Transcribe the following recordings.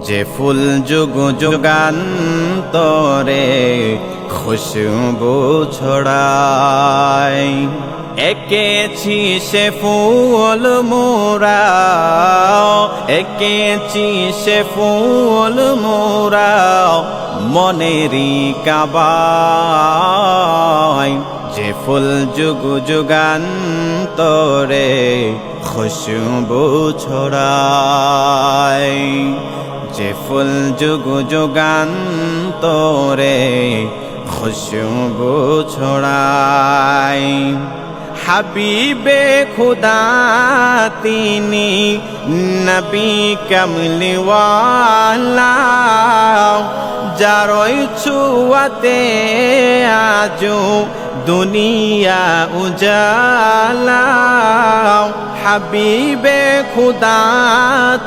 যে ফুল যুগ যুগান্তরে খুশবু ছড়ায়। এঁকেছি সে ফুল মোরা, এঁকেছি সে ফুল মোরা মনেরই কাবায়। যে ফুল যুগ যুগান্তরে খুশবু ছড়ায়। যে ফুল যুগ যুগান্তরে খুশবু ছড়ায়। হাবিবে খুদা তিনি নবী কমলিওয়ালা, যারই ছুয়াতে আজো দুনিয়া উজালা। হাবিবে খুদা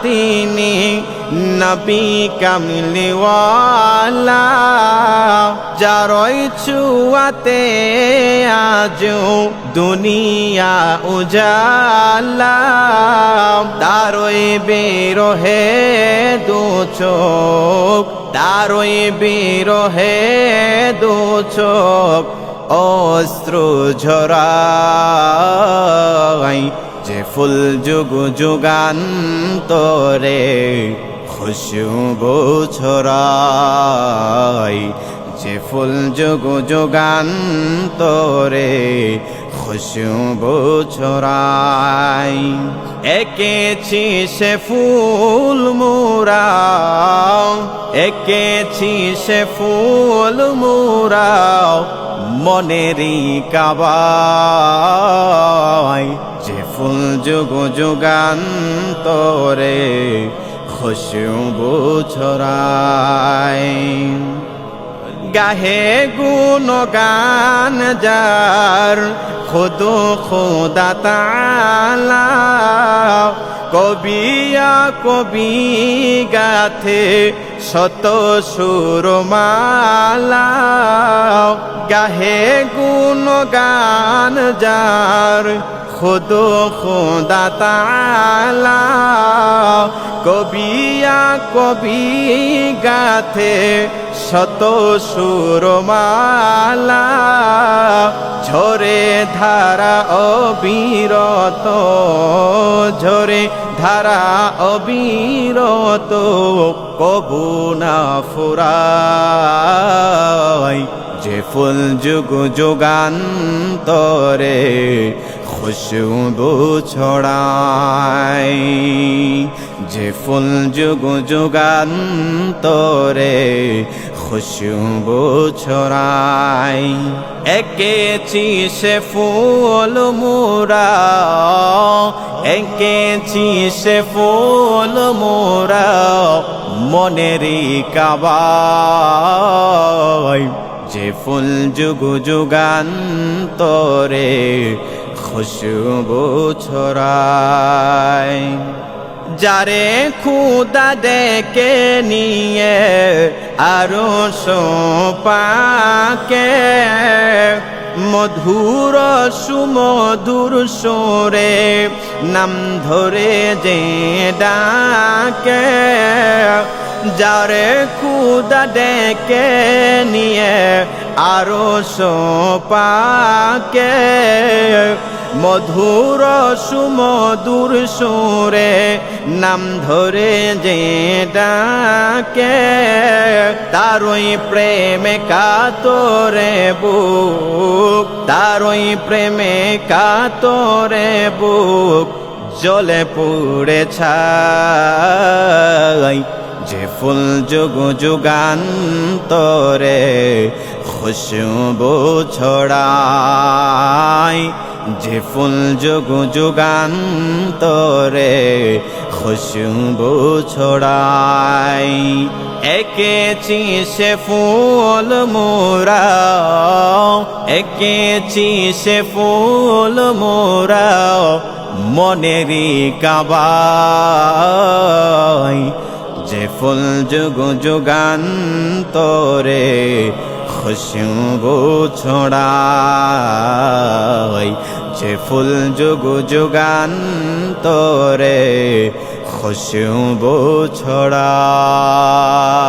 তিনি নবী কমলিওয়ালা, যারই ছুয়াতে আজো দুনিয়া উজালা। তারই বিরহে দু চোখ, তারই বিরহে দু চোখ অশ্রু ঝরায়। যে ফুল যুগ যুগান্তরে খুশবু ছড়ায়। যে ফুল যুগ যুগান্তরে খুশবু ছড়ায়। এঁকেছি সে ফুল মোরা, এঁকেছি সে ফুল মোরা মনেরই কাবায়। যে ফুল যুগ যুগান্তরে খুশবু ছড়ায়। গাহে গুণগান যার খুদ খোদা তাআলা, কবিয়া কবি গাথে শত সুরমালা। গাহে গুণগান যার খুদ খোদা তাআলা, কবিয়া কবি গাথে শত সুরমালা। ঝরে ধারা অবিরত, ঝরে ধারা অবিরত কবু না ফুরায়। যে ফুল যুগ যুগান্তরে খুশবু ছড়ায়। যে ফুল যুগ যুগান্তরে খুশবু ছড়ায়। এঁকেছি সে ফুল মোরা, এঁকেছি সে ফুল মোরা মনেরই কাবায়। যে ফুল যুগ যুগান্তরে খুশবু ছড়ায়। যারে খুদা ডেকে নিয়ে আরশ পাকে, মধুর সুমধুর সুরে নাম ধরে যে ডাকে। যারে খুদা ডেকে নিয়ে আরশ পাকে, মধুর সুমধুর সুরে নাম ধরে যে ডাকে। তারই প্রেমে কাতরে বুক, তারই প্রেমে কাতরে বুক জ্বলে পুড়ে ছাই। যে ফুল যুগ যুগান্তরে খুশবু ছড়ায়। যে ফুল যুগ যুগান্তরে খুশবু ছড়ায়। এঁকেছি সে ফুল মোরা, এঁকেছি সে ফুল মোরা মনেরই কাবায়। যে ফুল যুগ যুগান্তরে খুশবু ছড়ায়। যে ফুল যুগ যুগান্তরে খুশবু ছড়ায়।